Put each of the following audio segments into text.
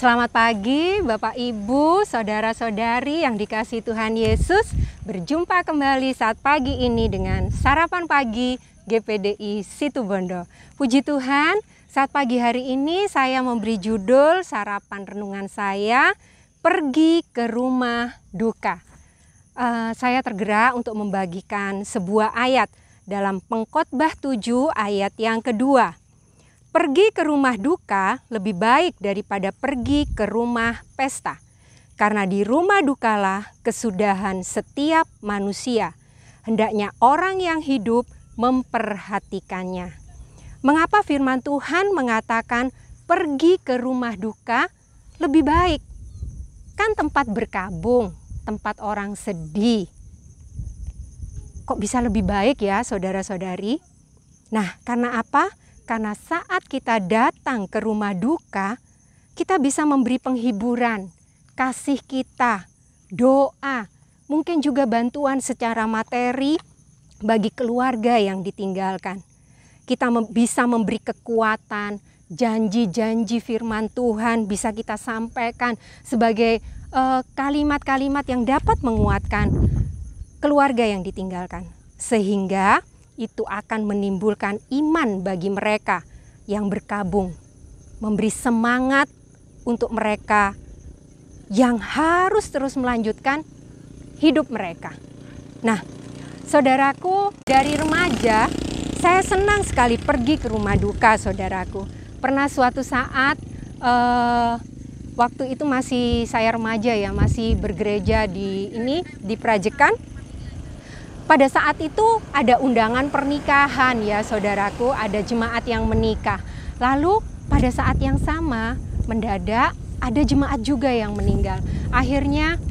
Selamat pagi Bapak Ibu, saudara-saudari yang dikasihi Tuhan Yesus. Berjumpa kembali saat pagi ini dengan Sarapan Pagi GPDI Situbondo. Puji Tuhan, saat pagi hari ini saya memberi judul sarapan renungan saya, Pergi ke Rumah Duka. Saya tergerak untuk membagikan sebuah ayat dalam Pengkhotbah 7 ayat yang kedua. Pergi ke rumah duka lebih baik daripada pergi ke rumah pesta. Karena di rumah dukalah kesudahan setiap manusia. Hendaknya orang yang hidup memperhatikannya. Mengapa firman Tuhan mengatakan pergi ke rumah duka lebih baik? Kan tempat berkabung, tempat orang sedih. Kok bisa lebih baik ya saudara-saudari? Nah, karena apa? Karena saat kita datang ke rumah duka, kita bisa memberi penghiburan, kasih kita, doa, mungkin juga bantuan secara materi bagi keluarga yang ditinggalkan. Kita bisa memberi kekuatan, janji-janji firman Tuhan bisa kita sampaikan sebagai kalimat-kalimat yang dapat menguatkan keluarga yang ditinggalkan. Sehingga itu akan menimbulkan iman bagi mereka yang berkabung, memberi semangat untuk mereka yang harus terus melanjutkan hidup mereka. Nah, saudaraku, dari remaja saya senang sekali pergi ke rumah duka, saudaraku. Pernah suatu saat, waktu itu masih saya remaja ya, masih bergereja di Prajekan. Pada saat itu ada undangan pernikahan ya saudaraku, ada jemaat yang menikah. Lalu pada saat yang sama mendadak ada jemaat juga yang meninggal. Akhirnya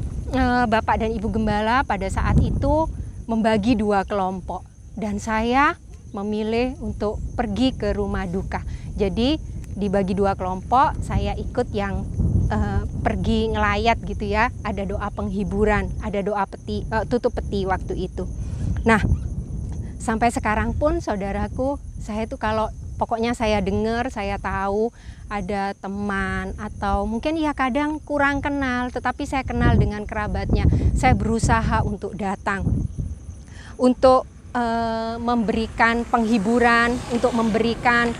Bapak dan Ibu Gembala pada saat itu membagi dua kelompok. Dan saya memilih untuk pergi ke rumah duka. Jadi dibagi dua kelompok, saya ikut yang pergi ngelayat gitu ya. Ada doa penghiburan, ada doa tutup peti waktu itu. Nah, sampai sekarang pun saudaraku, saya tuh kalau pokoknya saya dengar, saya tahu ada teman atau mungkin ya kadang kurang kenal, tetapi saya kenal dengan kerabatnya. Saya berusaha untuk datang, untuk memberikan penghiburan, untuk memberikan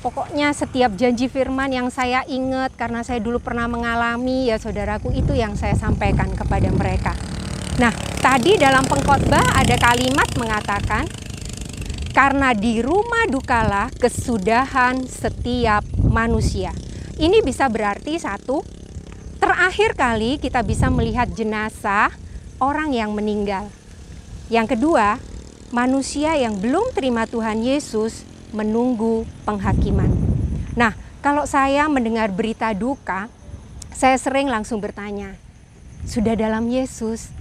pokoknya setiap janji firman yang saya ingat karena saya dulu pernah mengalami ya saudaraku, itu yang saya sampaikan kepada mereka. Nah, tadi dalam pengkhotbah ada kalimat mengatakan, karena di rumah dukalah kesudahan setiap manusia. Ini bisa berarti satu, terakhir kali kita bisa melihat jenazah orang yang meninggal. Yang kedua, manusia yang belum terima Tuhan Yesus menunggu penghakiman. Nah, kalau saya mendengar berita duka, saya sering langsung bertanya, sudah dalam Yesus?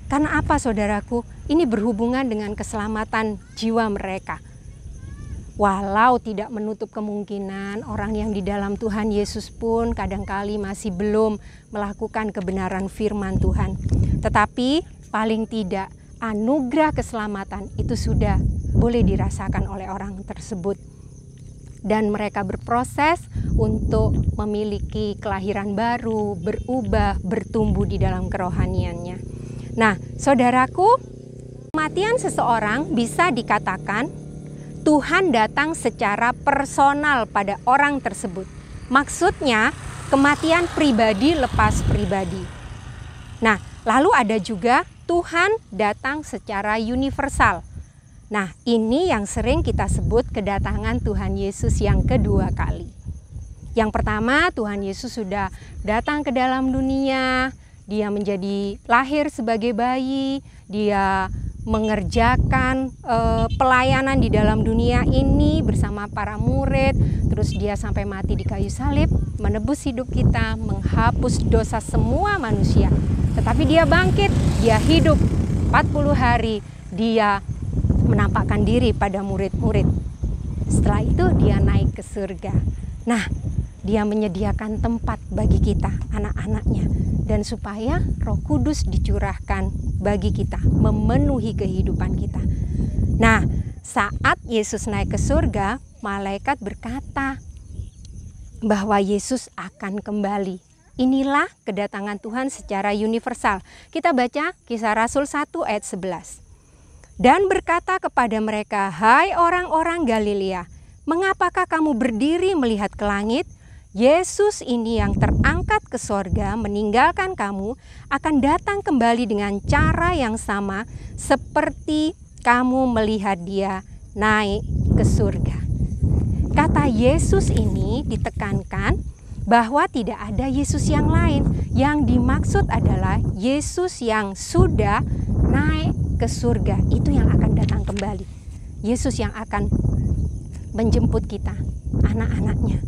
Karena apa saudaraku? Ini berhubungan dengan keselamatan jiwa mereka. Walau tidak menutup kemungkinan orang yang di dalam Tuhan Yesus pun kadangkali masih belum melakukan kebenaran firman Tuhan. Tetapi paling tidak anugerah keselamatan itu sudah boleh dirasakan oleh orang tersebut. Dan mereka berproses untuk memiliki kelahiran baru, berubah, bertumbuh di dalam kerohaniannya. Nah, saudaraku, kematian seseorang bisa dikatakan Tuhan datang secara personal pada orang tersebut. Maksudnya, kematian pribadi lepas pribadi. Nah, lalu ada juga Tuhan datang secara universal. Nah, ini yang sering kita sebut kedatangan Tuhan Yesus yang kedua kali. Yang pertama, Tuhan Yesus sudah datang ke dalam dunia. Dia menjadi lahir sebagai bayi, dia mengerjakan pelayanan di dalam dunia ini bersama para murid, terus dia sampai mati di kayu salib, menebus hidup kita, menghapus dosa semua manusia. Tetapi dia bangkit, dia hidup 40 hari, dia menampakkan diri pada murid-murid. Setelah itu dia naik ke surga. Nah, dia menyediakan tempat bagi kita, anak-anaknya. Dan supaya Roh Kudus dicurahkan bagi kita, memenuhi kehidupan kita. Nah, saat Yesus naik ke surga, malaikat berkata, bahwa Yesus akan kembali. Inilah kedatangan Tuhan secara universal. Kita baca Kisah Rasul 1 ayat 11. Dan berkata kepada mereka, "Hai orang-orang Galilea, mengapakah kamu berdiri melihat ke langit? Yesus ini yang terangkat ke sorga meninggalkan kamu akan datang kembali dengan cara yang sama seperti kamu melihat dia naik ke surga." Kata Yesus ini ditekankan bahwa tidak ada Yesus yang lain. Yang dimaksud adalah Yesus yang sudah naik ke surga. Itu yang akan datang kembali. Yesus yang akan menjemput kita, anak-anaknya.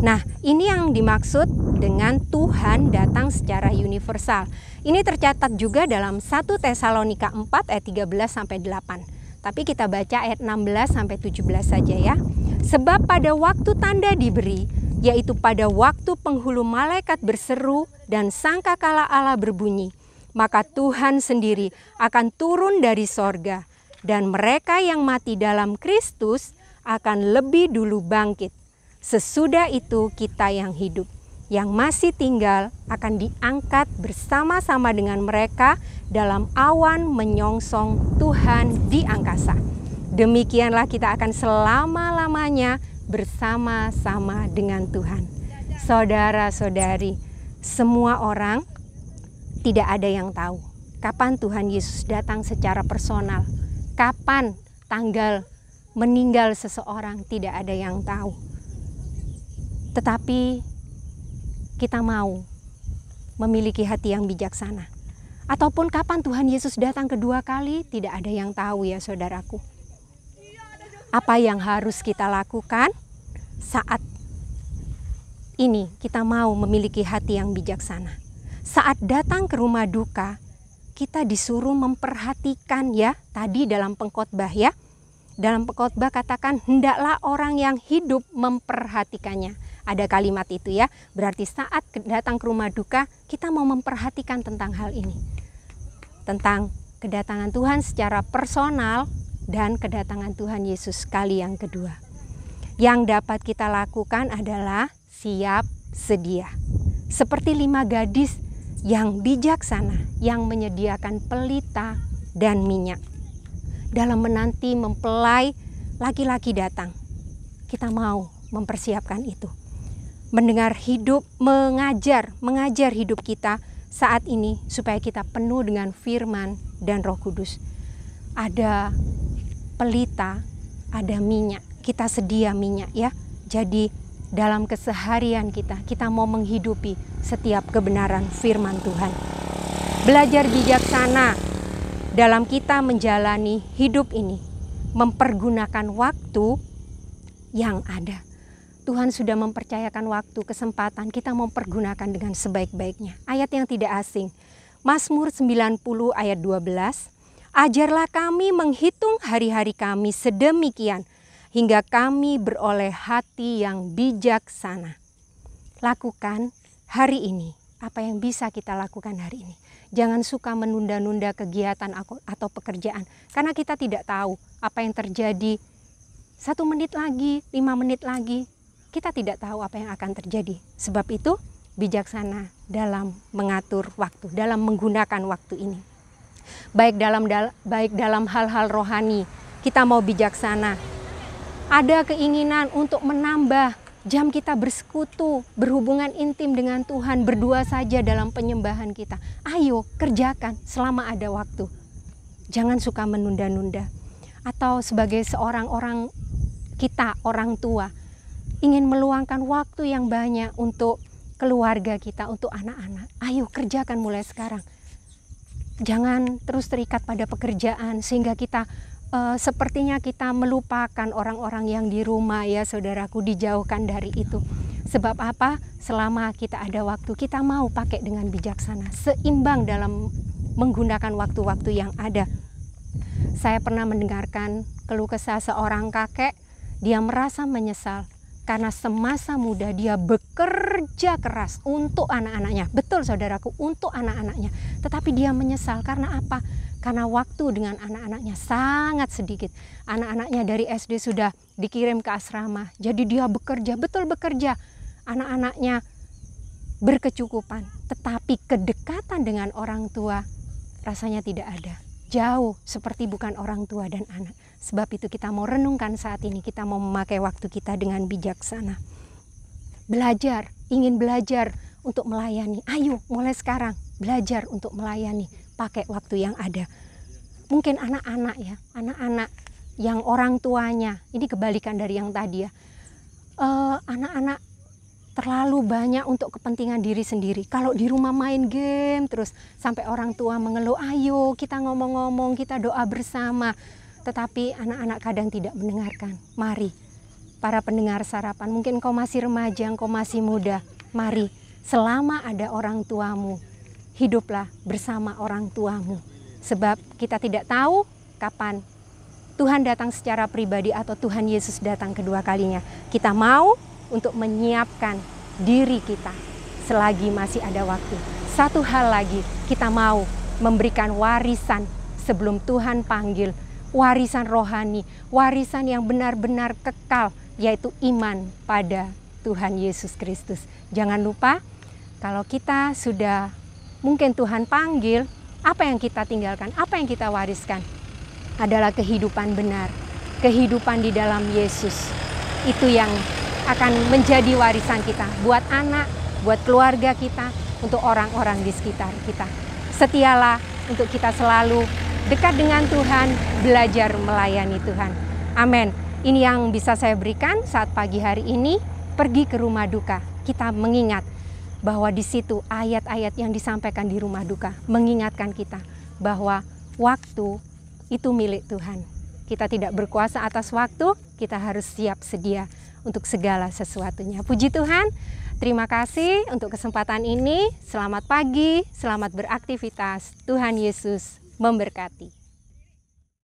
Nah, ini yang dimaksud dengan Tuhan datang secara universal. Ini tercatat juga dalam 1 Tesalonika 4 ayat 13 sampai 8. Tapi kita baca ayat 16 sampai 17 saja ya. Sebab pada waktu tanda diberi, yaitu pada waktu penghulu malaikat berseru dan sangkakala Allah berbunyi, maka Tuhan sendiri akan turun dari sorga, dan mereka yang mati dalam Kristus akan lebih dulu bangkit. Sesudah itu kita yang hidup, yang masih tinggal akan diangkat bersama-sama dengan mereka dalam awan menyongsong Tuhan di angkasa. Demikianlah kita akan selama-lamanya bersama-sama dengan Tuhan. Saudara-saudari, semua orang tidak ada yang tahu kapan Tuhan Yesus datang secara personal. Kapan tanggal meninggal seseorang, tidak ada yang tahu. Tetapi kita mau memiliki hati yang bijaksana. Ataupun kapan Tuhan Yesus datang kedua kali, tidak ada yang tahu ya saudaraku. Apa yang harus kita lakukan saat ini kita mau memiliki hati yang bijaksana? Saat datang ke rumah duka, kita disuruh memperhatikan ya, tadi dalam pengkhotbah ya. Dalam pengkhotbah katakan, hendaklah orang yang hidup memperhatikannya. Ada kalimat itu ya, berarti saat datang ke rumah duka, kita mau memperhatikan tentang hal ini. Tentang kedatangan Tuhan secara personal, dan kedatangan Tuhan Yesus kali yang kedua. Yang dapat kita lakukan adalah siap sedia. Seperti 5 gadis yang bijaksana yang menyediakan pelita dan minyak. Dalam menanti mempelai laki-laki datang, kita mau mempersiapkan itu. Mendengar hidup, mengajar hidup kita saat ini supaya kita penuh dengan firman dan Roh Kudus. Ada pelita, ada minyak, kita sedia minyak ya. Jadi dalam keseharian kita mau menghidupi setiap kebenaran firman Tuhan. Belajar bijaksana dalam kita menjalani hidup ini, mempergunakan waktu yang ada. Tuhan sudah mempercayakan waktu, kesempatan, kita mempergunakan dengan sebaik-baiknya. Ayat yang tidak asing, Mazmur 90 ayat 12, ajarlah kami menghitung hari-hari kami sedemikian, hingga kami beroleh hati yang bijaksana. Lakukan hari ini apa yang bisa kita lakukan hari ini. Jangan suka menunda-nunda kegiatan atau pekerjaan, karena kita tidak tahu apa yang terjadi 1 menit lagi, 5 menit lagi. Kita tidak tahu apa yang akan terjadi. Sebab itu bijaksana dalam mengatur waktu, dalam menggunakan waktu ini. Baik dalam hal-hal rohani, kita mau bijaksana. Ada keinginan untuk menambah jam kita bersekutu, berhubungan intim dengan Tuhan, berdua saja dalam penyembahan kita. Ayo kerjakan selama ada waktu. Jangan suka menunda-nunda. Atau sebagai seorang kita, orang tua, ingin meluangkan waktu yang banyak untuk keluarga kita, untuk anak-anak. Ayo kerjakan mulai sekarang. Jangan terus terikat pada pekerjaan sehingga kita sepertinya kita melupakan orang-orang yang di rumah ya saudaraku, dijauhkan dari itu. Sebab apa? Selama kita ada waktu, kita mau pakai dengan bijaksana, seimbang dalam menggunakan waktu-waktu yang ada. Saya pernah mendengarkan keluh kesah seorang kakek, dia merasa menyesal karena semasa muda dia bekerja keras untuk anak-anaknya. Betul saudaraku, untuk anak-anaknya. Tetapi dia menyesal karena apa? Karena waktu dengan anak-anaknya sangat sedikit. Anak-anaknya dari SD sudah dikirim ke asrama. Jadi dia bekerja, betul bekerja. anak-anaknya berkecukupan, tetapi kedekatan dengan orang tua rasanya tidak ada. Jauh seperti bukan orang tua dan anak. Sebab itu kita mau renungkan saat ini, kita mau memakai waktu kita dengan bijaksana. Belajar, ingin belajar untuk melayani. Ayo mulai sekarang belajar untuk melayani, pakai waktu yang ada. Mungkin anak-anak ya, anak-anak yang orang tuanya, ini kebalikan dari yang tadi ya. Anak-anak terlalu banyak untuk kepentingan diri sendiri. Kalau di rumah main game terus sampai orang tua mengeluh, ayo kita ngomong-ngomong, kita doa bersama. Tetapi anak-anak kadang tidak mendengarkan. Mari, para pendengar sarapan, mungkin engkau masih remaja, engkau masih muda. Mari, selama ada orang tuamu, hiduplah bersama orang tuamu. Sebab kita tidak tahu kapan Tuhan datang secara pribadi atau Tuhan Yesus datang kedua kalinya. Kita mau untuk menyiapkan diri kita selagi masih ada waktu. Satu hal lagi, kita mau memberikan warisan sebelum Tuhan panggil. Warisan rohani, warisan yang benar-benar kekal, yaitu iman pada Tuhan Yesus Kristus. Jangan lupa, kalau kita sudah mungkin Tuhan panggil, apa yang kita tinggalkan, apa yang kita wariskan adalah kehidupan benar, kehidupan di dalam Yesus. Itu yang akan menjadi warisan kita buat anak, buat keluarga kita, untuk orang-orang di sekitar kita. Setialah untuk kita selalu dekat dengan Tuhan, belajar melayani Tuhan. Amin. Ini yang bisa saya berikan saat pagi hari ini. Pergi ke rumah duka, kita mengingat bahwa di situ ayat-ayat yang disampaikan di rumah duka mengingatkan kita bahwa waktu itu milik Tuhan. Kita tidak berkuasa atas waktu, kita harus siap sedia untuk segala sesuatunya. Puji Tuhan, terima kasih untuk kesempatan ini. Selamat pagi, selamat beraktivitas. Tuhan Yesus memberkati.